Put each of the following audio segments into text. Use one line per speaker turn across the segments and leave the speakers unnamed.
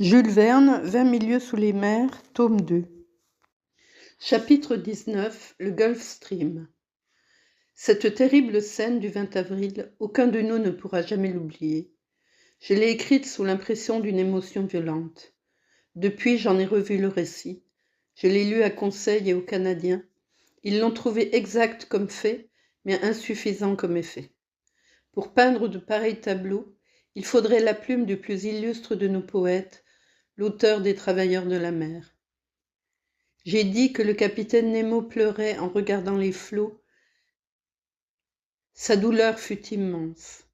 Jules Verne, 20 milieux sous les mers, tome 2. Chapitre 19, le Gulf Stream. Cette terrible scène du 20 avril, aucun de nous ne pourra jamais l'oublier. Je l'ai écrite sous l'impression d'une émotion violente. Depuis, j'en ai revu le récit. Je l'ai lu à Conseil et aux Canadiens. Ils l'ont trouvé exact comme fait, mais insuffisant comme effet. Pour peindre de pareils tableaux, il faudrait la plume du plus illustre de nos poètes, l'auteur des Travailleurs de la mer. J'ai dit que le capitaine Nemo pleurait en regardant les flots. Sa douleur fut immense.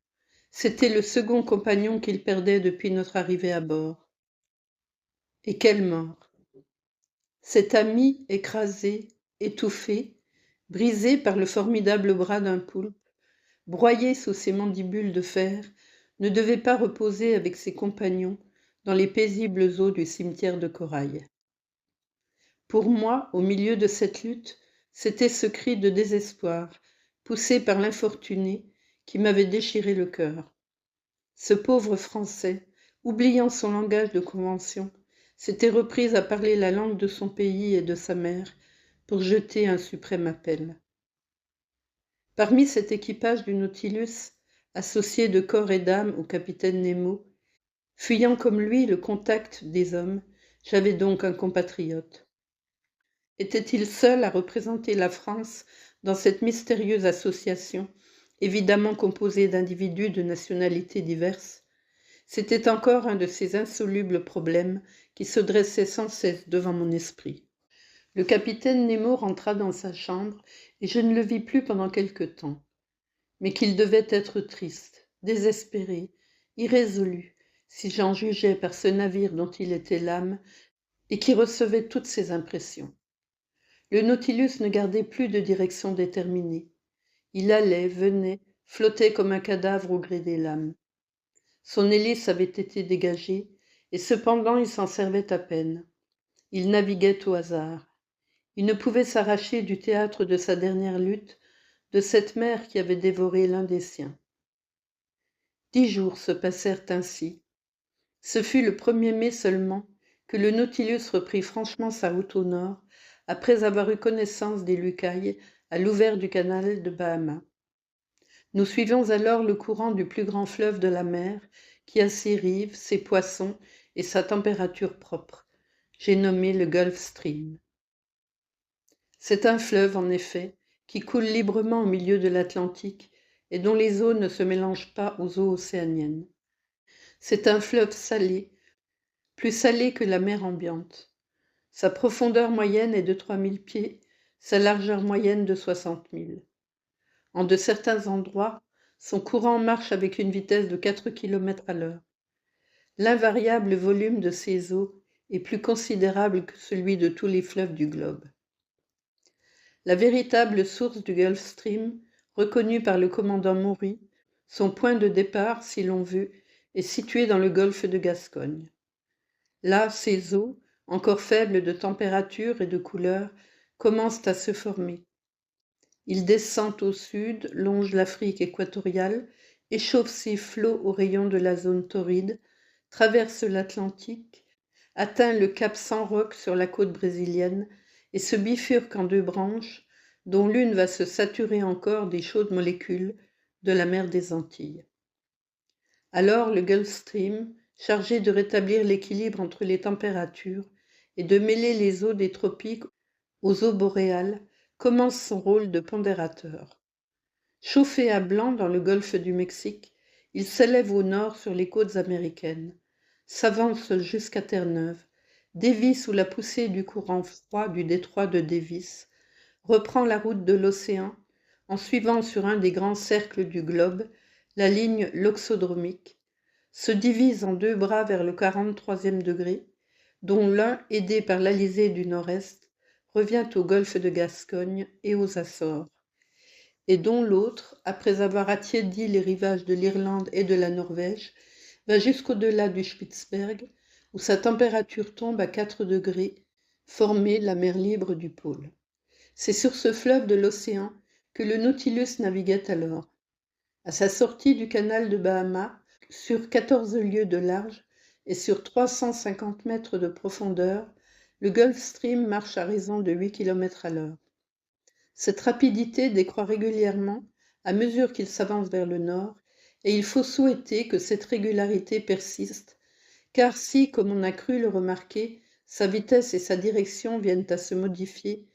C'était le second compagnon qu'il perdait depuis notre arrivée à bord. Et quelle mort! Cet ami écrasé, étouffé, brisé par le formidable bras d'un poulpe, broyé sous ses mandibules de fer, ne devait pas reposer avec ses compagnons dans les paisibles eaux du cimetière de corail. Pour moi, au milieu de cette lutte, c'était ce cri de désespoir, poussé par l'infortuné, qui m'avait déchiré le cœur. Ce pauvre Français, oubliant son langage de convention, s'était repris à parler la langue de son pays et de sa mère pour jeter un suprême appel. Parmi cet équipage du Nautilus, associé de corps et d'âme au capitaine Nemo, fuyant comme lui le contact des hommes, j'avais donc un compatriote. Était-il seul à représenter la France dans cette mystérieuse association, évidemment composée d'individus de nationalités diverses? C'était encore un de ces insolubles problèmes qui se dressaient sans cesse devant mon esprit. Le capitaine Nemo rentra dans sa chambre et je ne le vis plus pendant quelque temps. Mais qu'il devait être triste, désespéré, irrésolu, si j'en jugeais par ce navire dont il était l'âme et qui recevait toutes ses impressions. Le Nautilus ne gardait plus de direction déterminée. Il allait, venait, flottait comme un cadavre au gré des lames. Son hélice avait été dégagée, et cependant il s'en servait à peine. Il naviguait au hasard. Il ne pouvait s'arracher du théâtre de sa dernière lutte, de cette mer qui avait dévoré l'un des siens. 10 jours se passèrent ainsi. Ce fut le 1er mai seulement que le Nautilus reprit franchement sa route au nord, après avoir eu connaissance des Lucailles à l'ouvert du canal de Bahama. Nous suivions alors le courant du plus grand fleuve de la mer, qui a ses rives, ses poissons et sa température propre. J'ai nommé le Gulf Stream. C'est un fleuve, en effet, qui coule librement au milieu de l'Atlantique et dont les eaux ne se mélangent pas aux eaux océaniennes. C'est un fleuve salé, plus salé que la mer ambiante. Sa profondeur moyenne est de 3000 pieds, sa largeur moyenne de 60 000. En de certains endroits, son courant marche avec une vitesse de 4 km à l'heure. L'invariable volume de ses eaux est plus considérable que celui de tous les fleuves du globe. La véritable source du Gulf Stream, reconnue par le commandant Maury, son point de départ, si l'on veut, est situé dans le golfe de Gascogne. Là, ces eaux, encore faibles de température et de couleur, commencent à se former. Il descend au sud, longe l'Afrique équatoriale, échauffe ses flots aux rayons de la zone torride, traverse l'Atlantique, atteint le cap San Roque sur la côte brésilienne et se bifurque en 2 branches, dont l'une va se saturer encore des chaudes molécules de la mer des Antilles. Alors le Gulf Stream, chargé de rétablir l'équilibre entre les températures et de mêler les eaux des tropiques aux eaux boréales, commence son rôle de pondérateur. Chauffé à blanc dans le golfe du Mexique, il s'élève au nord sur les côtes américaines, s'avance jusqu'à Terre-Neuve, dévie sous la poussée du courant froid du détroit de Davis, reprend la route de l'océan en suivant sur un des grands cercles du globe la ligne loxodromique, se divise en 2 bras vers le 43e degré, dont l'un, aidé par l'Alizé du nord-est, revient au golfe de Gascogne et aux Açores, et dont l'autre, après avoir attiédi les rivages de l'Irlande et de la Norvège, va jusqu'au-delà du Spitzberg, où sa température tombe à 4 degrés, formée la mer libre du pôle. C'est sur ce fleuve de l'océan que le Nautilus naviguait alors. À sa sortie du canal de Bahama, sur 14 lieues de large et sur 350 mètres de profondeur, le Gulf Stream marche à raison de 8 km à l'heure. Cette rapidité décroît régulièrement à mesure qu'il s'avance vers le nord, et il faut souhaiter que cette régularité persiste, car si, comme on a cru le remarquer, sa vitesse et sa direction viennent à se modifier,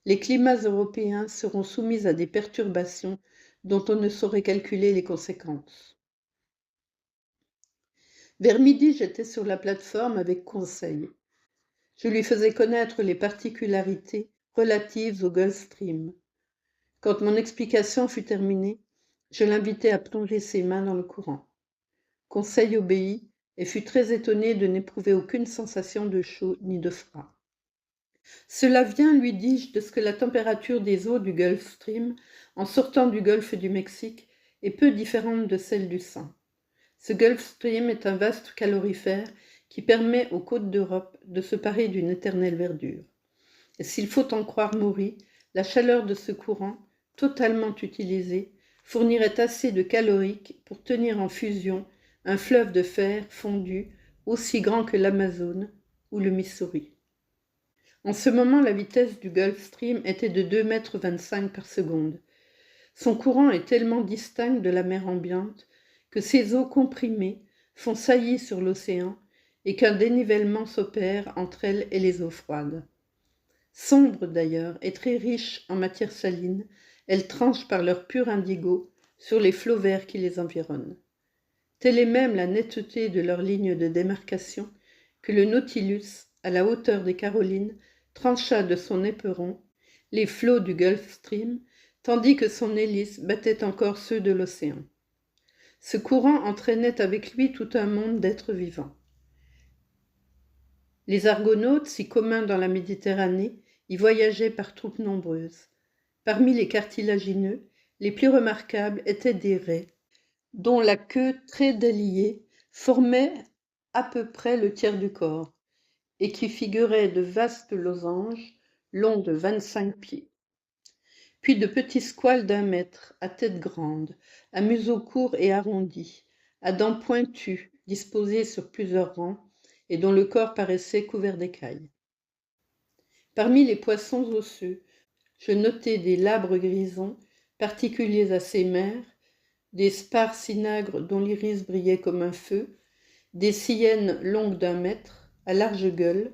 les climats européens seront soumis à des perturbations dont on ne saurait calculer les conséquences. Vers midi, j'étais sur la plateforme avec Conseil. Je lui faisais connaître les particularités relatives au Gulf Stream. Quand mon explication fut terminée, je l'invitai à plonger ses mains dans le courant. Conseil obéit et fut très étonné de n'éprouver aucune sensation de chaud ni de froid. Cela vient, lui dis-je, de ce que la température des eaux du Gulf Stream, en sortant du golfe du Mexique, est peu différente de celle du sang. Ce Gulf Stream est un vaste calorifère qui permet aux côtes d'Europe de se parer d'une éternelle verdure. Et s'il faut en croire Maury, la chaleur de ce courant, totalement utilisée, fournirait assez de calorique pour tenir en fusion un fleuve de fer fondu aussi grand que l'Amazone ou le Missouri. En ce moment, la vitesse du Gulf Stream était de 2,25 m par seconde. Son courant est tellement distinct de la mer ambiante que ses eaux comprimées font saillie sur l'océan et qu'un dénivellement s'opère entre elles et les eaux froides. Sombres d'ailleurs et très riches en matière saline, elles tranchent par leur pur indigo sur les flots verts qui les environnent. Telle est même la netteté de leur ligne de démarcation que le Nautilus, à la hauteur des Carolines, trancha de son éperon les flots du Gulf Stream, tandis que son hélice battait encore ceux de l'océan. Ce courant entraînait avec lui tout un monde d'êtres vivants. Les argonautes, si communs dans la Méditerranée, y voyageaient par troupes nombreuses. Parmi les cartilagineux, les plus remarquables étaient des raies, dont la queue très déliée formait à peu près le tiers du corps, et qui figuraient de vastes losanges longs de 25 pieds. Puis de petits squales d'1 mètre, à tête grande, à museau court et arrondi, à dents pointues, disposées sur plusieurs rangs, et dont le corps paraissait couvert d'écailles. Parmi les poissons osseux, je notai des labres grisons, particuliers à ces mers, des sparcinagres dont l'iris brillait comme un feu, des cyènes longues d'1 mètre, à large gueule,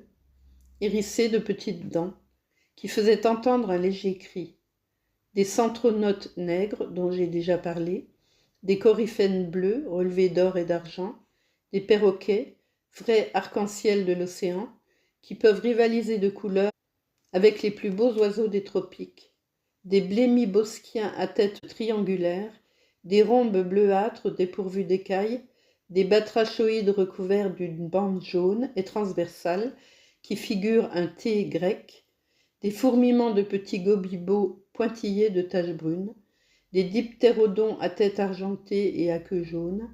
hérissées de petites dents, qui faisaient entendre un léger cri, des centronotes nègres dont j'ai déjà parlé, des coryphènes bleus relevés d'or et d'argent, des perroquets, vrais arc-en-ciel de l'océan, qui peuvent rivaliser de couleurs avec les plus beaux oiseaux des tropiques, des blémibosquiens à tête triangulaire, des rhombes bleuâtres dépourvus d'écailles, des batrachoïdes recouverts d'une bande jaune et transversale qui figure un T grec, des fourmillements de petits gobibots pointillés de taches brunes, des diptérodons à tête argentée et à queue jaune,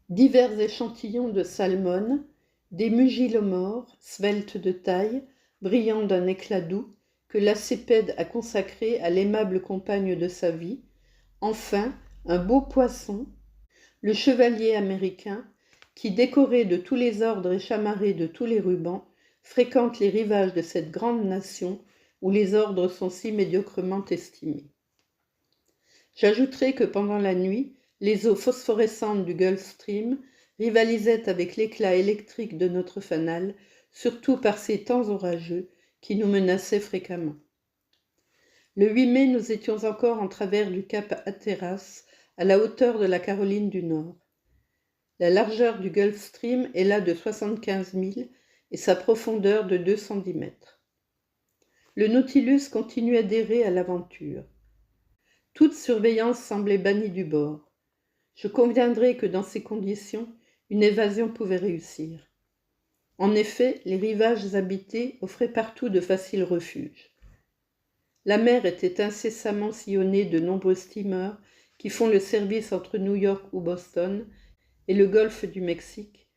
divers échantillons de salmones, des mugilomores, sveltes de taille, brillants d'un éclat doux, que lacépède a consacré à l'aimable compagne de sa vie, enfin un beau poisson, le chevalier américain, qui, décoré de tous les ordres et chamarré de tous les rubans, fréquente les rivages de cette grande nation où les ordres sont si médiocrement estimés. J'ajouterai que pendant la nuit, les eaux phosphorescentes du Gulf Stream rivalisaient avec l'éclat électrique de notre fanal, surtout par ces temps orageux qui nous menaçaient fréquemment. Le 8 mai, nous étions encore en travers du cap Hatteras, à la hauteur de la Caroline du Nord. La largeur du Gulf Stream est là de 75 milles et sa profondeur de 210 mètres. Le Nautilus continuait d'errer à l'aventure. Toute surveillance semblait bannie du bord. Je conviendrai que dans ces conditions, une évasion pouvait réussir. En effet, les rivages habités offraient partout de faciles refuges. La mer était incessamment sillonnée de nombreux steamers qui font le service entre New York ou Boston et le golfe du Mexique,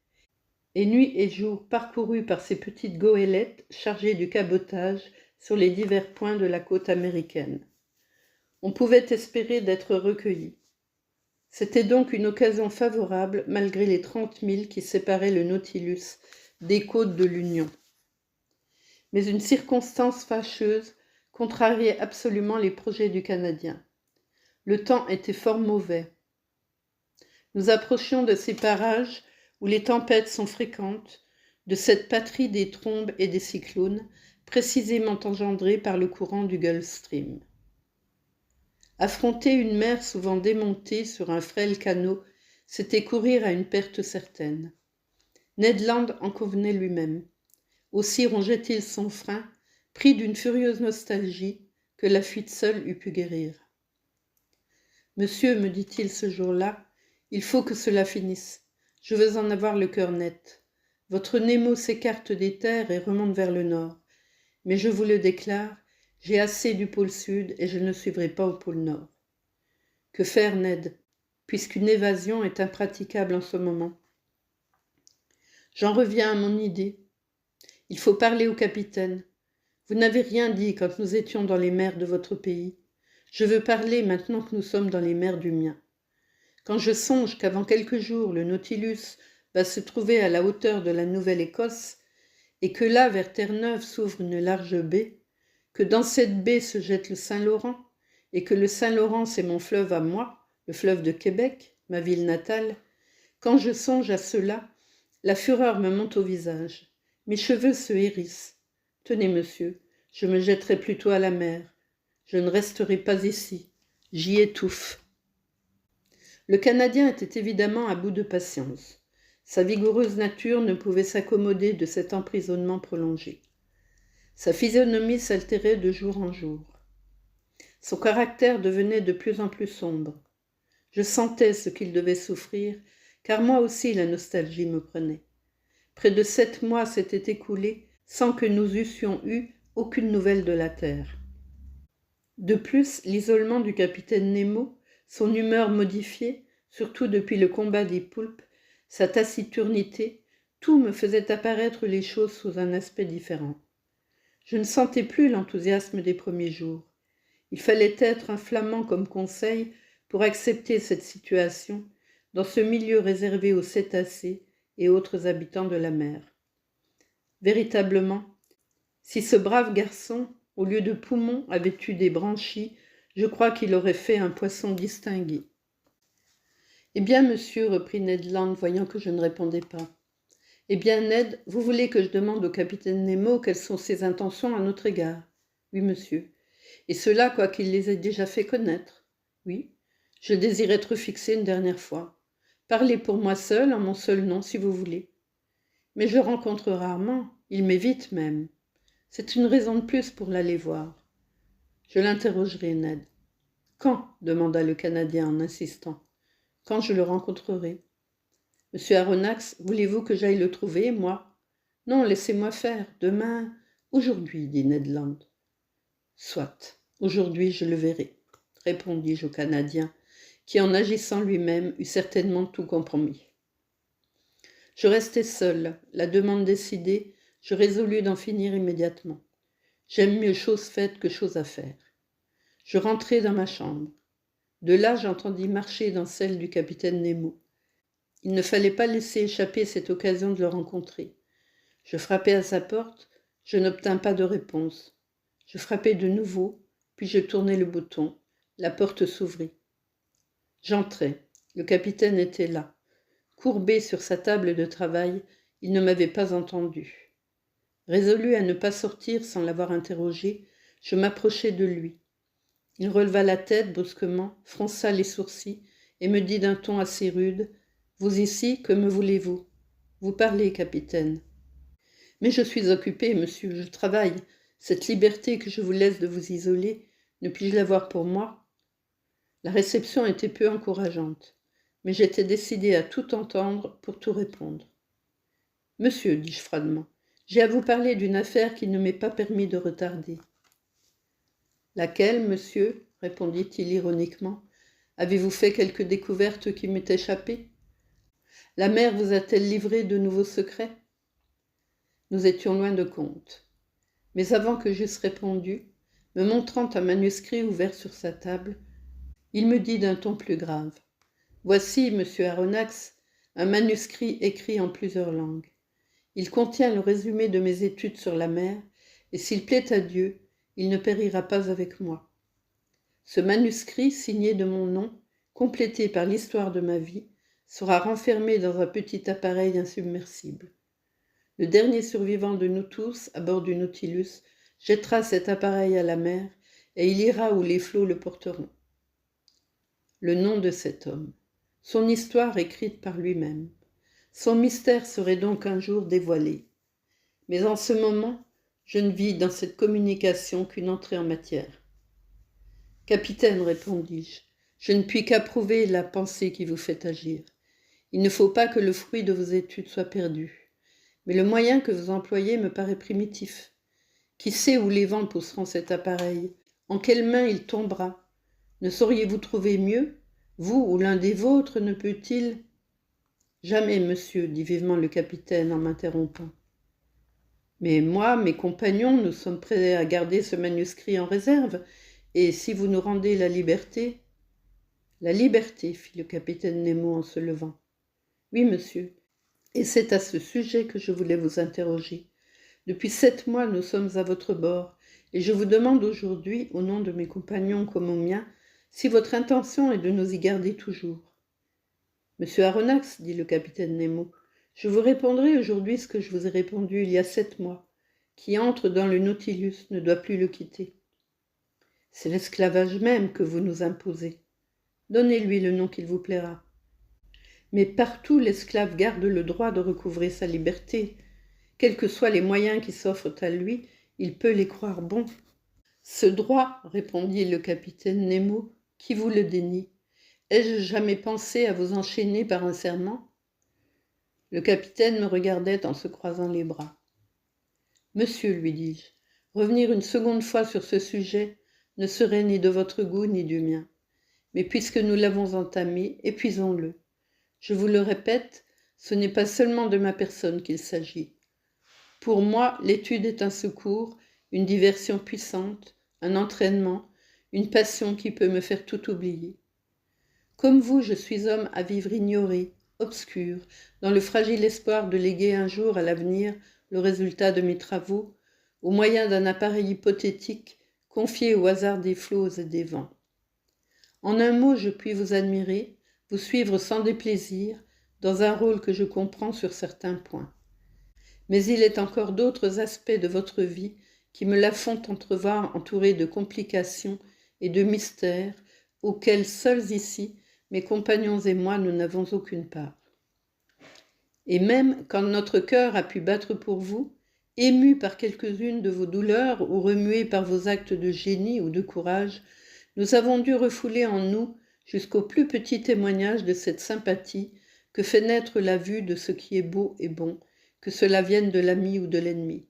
et nuit et jour parcourus par ces petites goélettes chargées du cabotage sur les divers points de la côte américaine. On pouvait espérer d'être recueilli. C'était donc une occasion favorable, malgré les 30 milles qui séparaient le Nautilus des côtes de l'Union. Mais une circonstance fâcheuse contrariait absolument les projets du Canadien. Le temps était fort mauvais. Nous approchions de ces parages où les tempêtes sont fréquentes, de cette patrie des trombes et des cyclones, précisément engendrés par le courant du Gulf Stream. Affronter une mer souvent démontée sur un frêle canot, c'était courir à une perte certaine. Ned Land en convenait lui-même. Aussi rongeait-il son frein, pris d'une furieuse nostalgie que la fuite seule eût pu guérir. « Monsieur, me dit-il ce jour-là, il faut que cela finisse. Je veux en avoir le cœur net. Votre Nemo s'écarte des terres et remonte vers le nord. Mais je vous le déclare, j'ai assez du pôle sud et je ne suivrai pas au pôle nord. Que faire, Ned, puisqu'une évasion est impraticable en ce moment? J'en reviens à mon idée. Il faut parler au capitaine. Vous n'avez rien dit quand nous étions dans les mers de votre pays. Je veux parler maintenant que nous sommes dans les mers du mien. Quand je songe qu'avant quelques jours, le Nautilus va se trouver à la hauteur de la Nouvelle-Écosse et que là, vers Terre-Neuve, s'ouvre une large baie, que dans cette baie se jette le Saint-Laurent et que le Saint-Laurent, c'est mon fleuve à moi, le fleuve de Québec, ma ville natale, quand je songe à cela, la fureur me monte au visage. Mes cheveux se hérissent. Tenez, monsieur, je me jetterai plutôt à la mer. Je ne resterai pas ici. J'y étouffe. Le Canadien était évidemment à bout de patience. Sa vigoureuse nature ne pouvait s'accommoder de cet emprisonnement prolongé. Sa physionomie s'altérait de jour en jour. Son caractère devenait de plus en plus sombre. Je sentais ce qu'il devait souffrir, car moi aussi la nostalgie me prenait. Près de 7 mois s'étaient écoulés sans que nous eussions eu aucune nouvelle de la terre. De plus, l'isolement du capitaine Nemo, son humeur modifiée, surtout depuis le combat des poulpes, sa taciturnité, tout me faisait apparaître les choses sous un aspect différent. Je ne sentais plus l'enthousiasme des premiers jours. Il fallait être un flamand comme Conseil pour accepter cette situation dans ce milieu réservé aux cétacés et autres habitants de la mer. Véritablement, si ce brave garçon, au lieu de poumons, avait eu des branchies, je crois qu'il aurait fait un poisson distingué. « Eh bien, monsieur, reprit Ned Land, voyant que je ne répondais pas. « Eh bien, Ned, vous voulez que je demande au capitaine Nemo quelles sont ses intentions à notre égard? »« Oui, monsieur. Et cela, quoiqu'il les ait déjà fait connaître. »« Oui. Je désire être fixé une dernière fois. Parlez pour moi seul, en mon seul nom, si vous voulez. Mais je le rencontre rarement, il m'évite même. C'est une raison de plus pour l'aller voir. » Je l'interrogerai, Ned. « Quand ?» demanda le Canadien en insistant. « Quand je le rencontrerai. »« Monsieur Aronnax, voulez-vous que j'aille le trouver, moi ? » ?»« Non, laissez-moi faire. Demain, aujourd'hui, dit Ned Land. »« Soit, aujourd'hui je le verrai, répondis-je au Canadien, qui en agissant lui-même eût certainement tout compromis. Je restai seul, la demande décidée, je résolus d'en finir immédiatement. J'aime mieux chose faite que chose à faire. Je rentrai dans ma chambre. De là, j'entendis marcher dans celle du capitaine Nemo. Il ne fallait pas laisser échapper cette occasion de le rencontrer. Je frappai à sa porte, je n'obtins pas de réponse. Je frappai de nouveau, puis je tournai le bouton. La porte s'ouvrit. J'entrai. Le capitaine était là. Courbé sur sa table de travail, il ne m'avait pas entendu. Résolu à ne pas sortir sans l'avoir interrogé, je m'approchai de lui. Il releva la tête brusquement, fronça les sourcils et me dit d'un ton assez rude : « Vous ici, que me voulez-vous ? Vous parlez, capitaine. »« Mais je suis occupé, monsieur, je travaille. Cette liberté que je vous laisse de vous isoler, ne puis-je l'avoir pour moi ?» La réception était peu encourageante, mais j'étais décidé à tout entendre pour tout répondre. « Monsieur, dis-je froidement, j'ai à vous parler d'une affaire qui ne m'est pas permis de retarder. »« Laquelle, monsieur ? Répondit-il ironiquement. Avez-vous fait quelque découverte qui m'est échappée ? La mer vous a-t-elle livré de nouveaux secrets ? » Nous étions loin de compte. Mais avant que j'eusse répondu, me montrant un manuscrit ouvert sur sa table, il me dit d'un ton plus grave : « Voici, monsieur Aronnax, un manuscrit écrit en plusieurs langues. Il contient le résumé de mes études sur la mer, et s'il plaît à Dieu, il ne périra pas avec moi. Ce manuscrit, signé de mon nom, complété par l'histoire de ma vie, sera renfermé dans un petit appareil insubmersible. Le dernier survivant de nous tous, à bord du Nautilus, jettera cet appareil à la mer, et il ira où les flots le porteront. Le nom de cet homme, son histoire écrite par lui-même. Son mystère serait donc un jour dévoilé. Mais en ce moment, je ne vis dans cette communication qu'une entrée en matière. Capitaine, répondis-je, je ne puis qu'approuver la pensée qui vous fait agir. Il ne faut pas que le fruit de vos études soit perdu. Mais le moyen que vous employez me paraît primitif. Qui sait où les vents pousseront cet appareil? En quelles mains il tombera? Ne sauriez-vous trouver mieux? Vous ou l'un des vôtres ne peut-il... Jamais, monsieur, dit vivement le capitaine en m'interrompant. Mais moi, mes compagnons, nous sommes prêts à garder ce manuscrit en réserve, et si vous nous rendez la liberté... La liberté, fit le capitaine Nemo en se levant. Oui, monsieur, et c'est à ce sujet que je voulais vous interroger. Depuis 7 mois, nous sommes à votre bord, et je vous demande aujourd'hui, au nom de mes compagnons comme au mien, si votre intention est de nous y garder toujours. Monsieur Aronnax, dit le capitaine Nemo, je vous répondrai aujourd'hui ce que je vous ai répondu il y a 7 mois. Qui entre dans le Nautilus ne doit plus le quitter. C'est l'esclavage même que vous nous imposez. Donnez-lui le nom qu'il vous plaira. Mais partout l'esclave garde le droit de recouvrer sa liberté. Quels que soient les moyens qui s'offrent à lui, il peut les croire bons. Ce droit, répondit le capitaine Nemo, qui vous le dénie? Ai-je jamais pensé à vous enchaîner par un serment? Le capitaine me regardait en se croisant les bras. Monsieur, lui dis-je, revenir une seconde fois sur ce sujet ne serait ni de votre goût ni du mien. Mais puisque nous l'avons entamé, épuisons-le. Je vous le répète, ce n'est pas seulement de ma personne qu'il s'agit. Pour moi, l'étude est un secours, une diversion puissante, un entraînement, une passion qui peut me faire tout oublier. Comme vous, je suis homme à vivre ignoré, obscur, dans le fragile espoir de léguer un jour à l'avenir le résultat de mes travaux, au moyen d'un appareil hypothétique confié au hasard des flots et des vents. En un mot, je puis vous admirer, vous suivre sans déplaisir, dans un rôle que je comprends sur certains points. Mais il est encore d'autres aspects de votre vie qui me la font entrevoir entourée de complications et de mystères auxquels seuls ici, mes compagnons et moi, nous n'avons aucune part. Et même quand notre cœur a pu battre pour vous, ému par quelques-unes de vos douleurs ou remué par vos actes de génie ou de courage, nous avons dû refouler en nous jusqu'au plus petit témoignage de cette sympathie que fait naître la vue de ce qui est beau et bon, que cela vienne de l'ami ou de l'ennemi.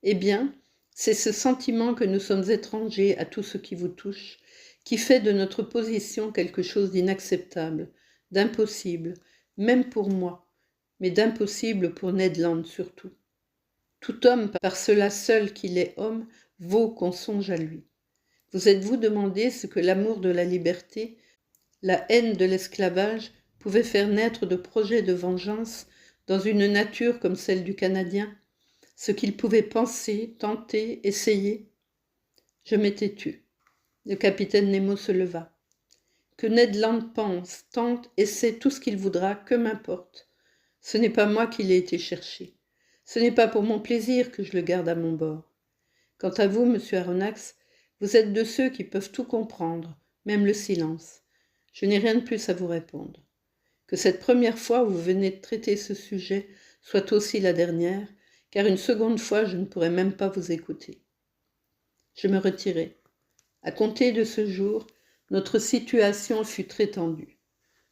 Eh bien, c'est ce sentiment que nous sommes étrangers à tout ce qui vous touche, qui fait de notre position quelque chose d'inacceptable, d'impossible, même pour moi, mais d'impossible pour Ned Land surtout. Tout homme, par cela seul qu'il est homme, vaut qu'on songe à lui. Vous êtes-vous demandé ce que l'amour de la liberté, la haine de l'esclavage pouvaient faire naître de projets de vengeance dans une nature comme celle du Canadien, ce qu'il pouvait penser, tenter, essayer? Je m'étais tue. Le capitaine Nemo se leva. Que Ned Land pense, tente, essaie tout ce qu'il voudra, que m'importe. Ce n'est pas moi qui l'ai été chercher. Ce n'est pas pour mon plaisir que je le garde à mon bord. Quant à vous, monsieur Aronnax, vous êtes de ceux qui peuvent tout comprendre, même le silence. Je n'ai rien de plus à vous répondre. Que cette première fois où vous venez de traiter ce sujet soit aussi la dernière, car une seconde fois je ne pourrai même pas vous écouter. Je me retirai. À compter de ce jour, notre situation fut très tendue.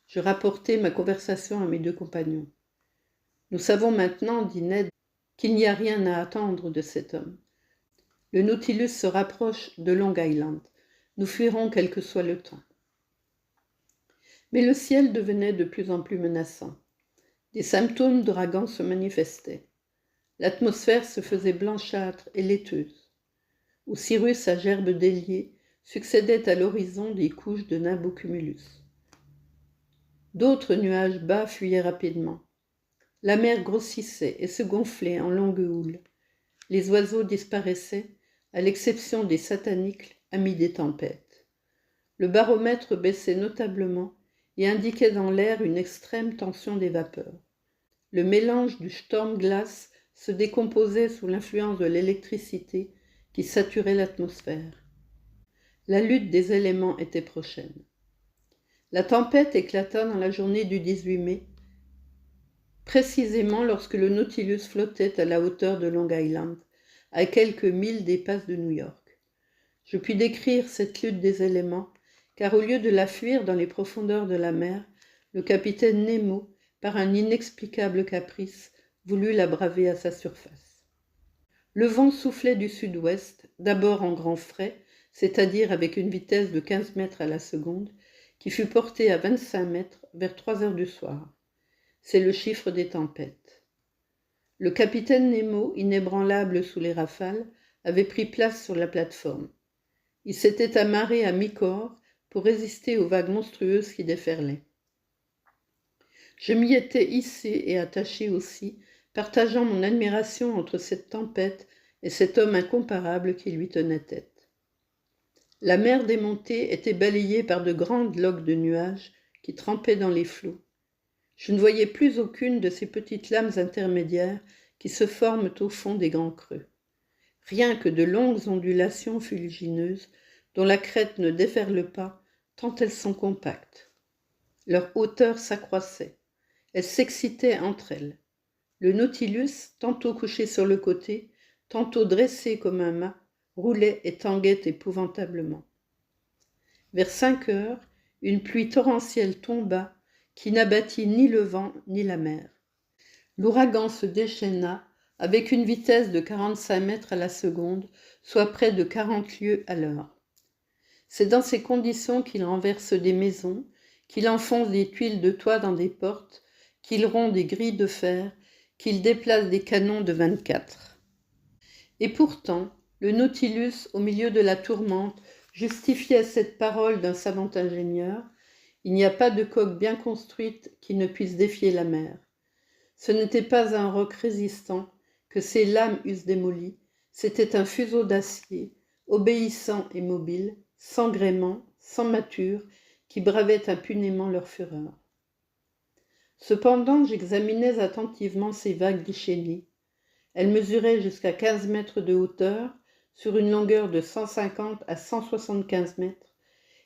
Je rapportai ma conversation à mes 2 compagnons. Nous savons maintenant, dit Ned, qu'il n'y a rien à attendre de cet homme. Le Nautilus se rapproche de Long Island. Nous fuirons quel que soit le temps. Mais le ciel devenait de plus en plus menaçant. Des symptômes d'ouragan se manifestaient. L'atmosphère se faisait blanchâtre et laiteuse. Aux cirrus à gerbes déliées succédaient à l'horizon des couches de nimbocumulus. D'autres nuages bas fuyaient rapidement. La mer grossissait et se gonflait en longues houles. Les oiseaux disparaissaient, à l'exception des satanicles, amis des tempêtes. Le baromètre baissait notablement et indiquait dans l'air une extrême tension des vapeurs. Le mélange du Sturmglas se décomposait sous l'influence de l'électricité qui saturait l'atmosphère. La lutte des éléments était prochaine. La tempête éclata dans la journée du 18 mai, précisément lorsque le Nautilus flottait à la hauteur de Long Island, à quelques milles des passes de New York. Je puis décrire cette lutte des éléments, car au lieu de la fuir dans les profondeurs de la mer, le capitaine Nemo, par un inexplicable caprice, voulut la braver à sa surface. Le vent soufflait du sud-ouest, d'abord en grand frais, c'est-à-dire avec une vitesse de 15 mètres à la seconde, qui fut porté à 25 mètres vers 3 heures du soir. C'est le chiffre des tempêtes. Le capitaine Nemo, inébranlable sous les rafales, avait pris place sur la plateforme. Il s'était amarré à mi-corps pour résister aux vagues monstrueuses qui déferlaient. Je m'y étais hissé et attaché aussi, partageant mon admiration entre cette tempête et cet homme incomparable qui lui tenait tête. La mer démontée était balayée par de grandes loques de nuages qui trempaient dans les flots. Je ne voyais plus aucune de ces petites lames intermédiaires qui se forment au fond des grands creux. Rien que de longues ondulations fuligineuses dont la crête ne déferle pas tant elles sont compactes. Leur hauteur s'accroissait. Elles s'excitaient entre elles. Le Nautilus, tantôt couché sur le côté, tantôt dressé comme un mât, roulait et tanguait épouvantablement. Vers 5 heures, une pluie torrentielle tomba qui n'abattit ni le vent ni la mer. L'ouragan se déchaîna avec une vitesse de 45 mètres à la seconde, soit près de 40 lieues à l'heure. C'est dans ces conditions qu'il renverse des maisons, qu'il enfonce des tuiles de toit dans des portes, qu'il rompt des grilles de fer, qu'il déplace des canons de 24. Et pourtant, le Nautilus, au milieu de la tourmente, justifiait cette parole d'un savant ingénieur. Il n'y a pas de coque bien construite qui ne puisse défier la mer. Ce n'était pas un roc résistant que ses lames eussent démoli, c'était un fuseau d'acier, obéissant et mobile, sans gréement, sans mâture, qui bravait impunément leur fureur. Cependant, j'examinais attentivement ces vagues déchaînées. Elles mesuraient jusqu'à 15 mètres de hauteur, sur une longueur de 150 à 175 mètres,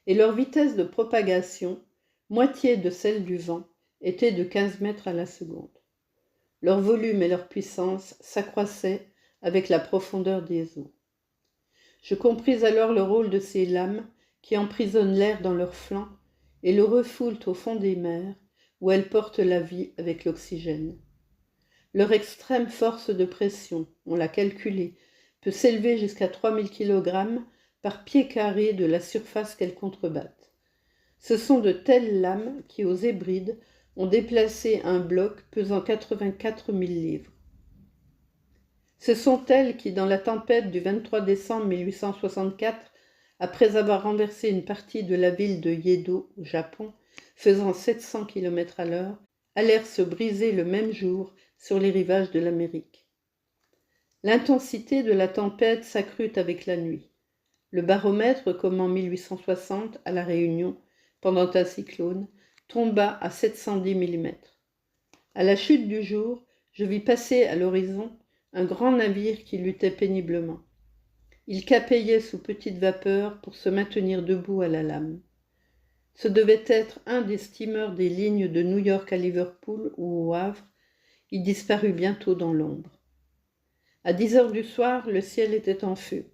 et leur vitesse de propagation, moitié de celle du vent, était de 15 mètres à la seconde. Leur volume et leur puissance s'accroissaient avec la profondeur des eaux. Je compris alors le rôle de ces lames qui emprisonnent l'air dans leurs flancs et le refoulent au fond des mers, où elles portent la vie avec l'oxygène. Leur extrême force de pression, on l'a calculé, peut s'élever jusqu'à 3000 kg par pied carré de la surface qu'elles contrebattent. Ce sont de telles lames qui, aux Hébrides, ont déplacé un bloc pesant 84 000 livres. Ce sont elles qui, dans la tempête du 23 décembre 1864, après avoir renversé une partie de la ville de Yedo, au Japon, faisant 700 km à l'heure, allèrent se briser le même jour sur les rivages de l'Amérique. L'intensité de la tempête s'accrut avec la nuit. Le baromètre, comme en 1860 à La Réunion, pendant un cyclone, tomba à 710 mm. À la chute du jour, je vis passer à l'horizon un grand navire qui luttait péniblement. Il capeyait sous petite vapeur pour se maintenir debout à la lame. Ce devait être un des steamers des lignes de New York à Liverpool ou au Havre. Il disparut bientôt dans l'ombre. À 10 heures du soir, le ciel était en feu.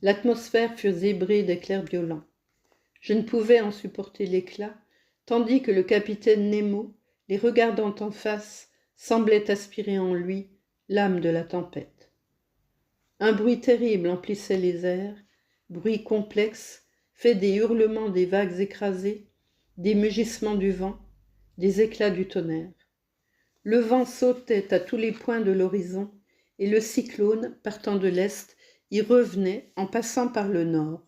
L'atmosphère fut zébrée d'éclairs violents. Je ne pouvais en supporter l'éclat, tandis que le capitaine Nemo, les regardant en face, semblait aspirer en lui l'âme de la tempête. Un bruit terrible emplissait les airs, bruit complexe, fait des hurlements des vagues écrasées, des mugissements du vent, des éclats du tonnerre. Le vent sautait à tous les points de l'horizon, et le cyclone, partant de l'est, y revenait en passant par le nord,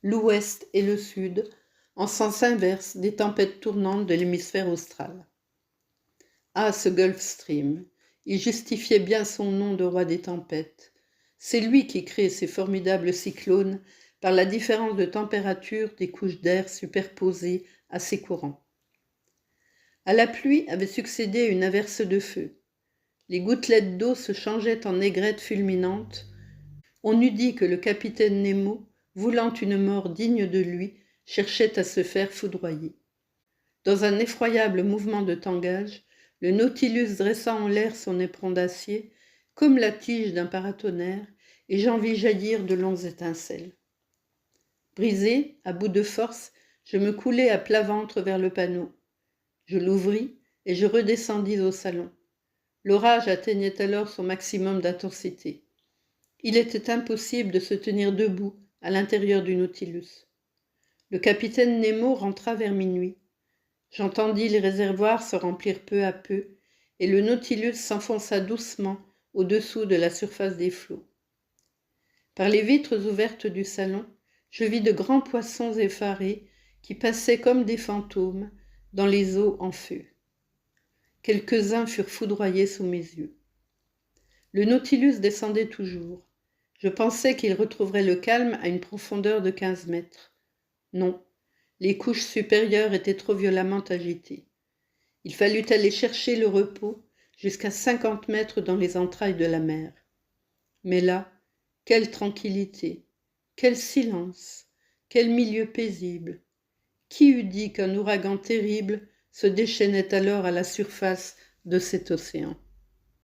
l'ouest et le sud, en sens inverse des tempêtes tournantes de l'hémisphère austral. Ah, ce Gulf Stream, il justifiait bien son nom de roi des tempêtes. C'est lui qui crée ces formidables cyclones par la différence de température des couches d'air superposées à ses courants. À la pluie avait succédé une averse de feu. Les gouttelettes d'eau se changeaient en aigrettes fulminantes. On eût dit que le capitaine Nemo, voulant une mort digne de lui, cherchait à se faire foudroyer. Dans un effroyable mouvement de tangage, le Nautilus dressa en l'air son éperon d'acier, comme la tige d'un paratonnerre, et j'en vis jaillir de longues étincelles. Brisé, à bout de force, je me coulai à plat ventre vers le panneau. Je l'ouvris et je redescendis au salon. L'orage atteignait alors son maximum d'intensité. Il était impossible de se tenir debout à l'intérieur du Nautilus. Le capitaine Nemo rentra vers minuit. J'entendis les réservoirs se remplir peu à peu et le Nautilus s'enfonça doucement au-dessous de la surface des flots. Par les vitres ouvertes du salon, je vis de grands poissons effarés qui passaient comme des fantômes dans les eaux en feu. Quelques-uns furent foudroyés sous mes yeux. Le Nautilus descendait toujours. Je pensais qu'il retrouverait le calme à une profondeur de 15 mètres. Non, les couches supérieures étaient trop violemment agitées. Il fallut aller chercher le repos jusqu'à 50 mètres dans les entrailles de la mer. Mais là, quelle tranquillité, quel silence, quel milieu paisible. Qui eût dit qu'un ouragan terrible se déchaînait alors à la surface de cet océan ?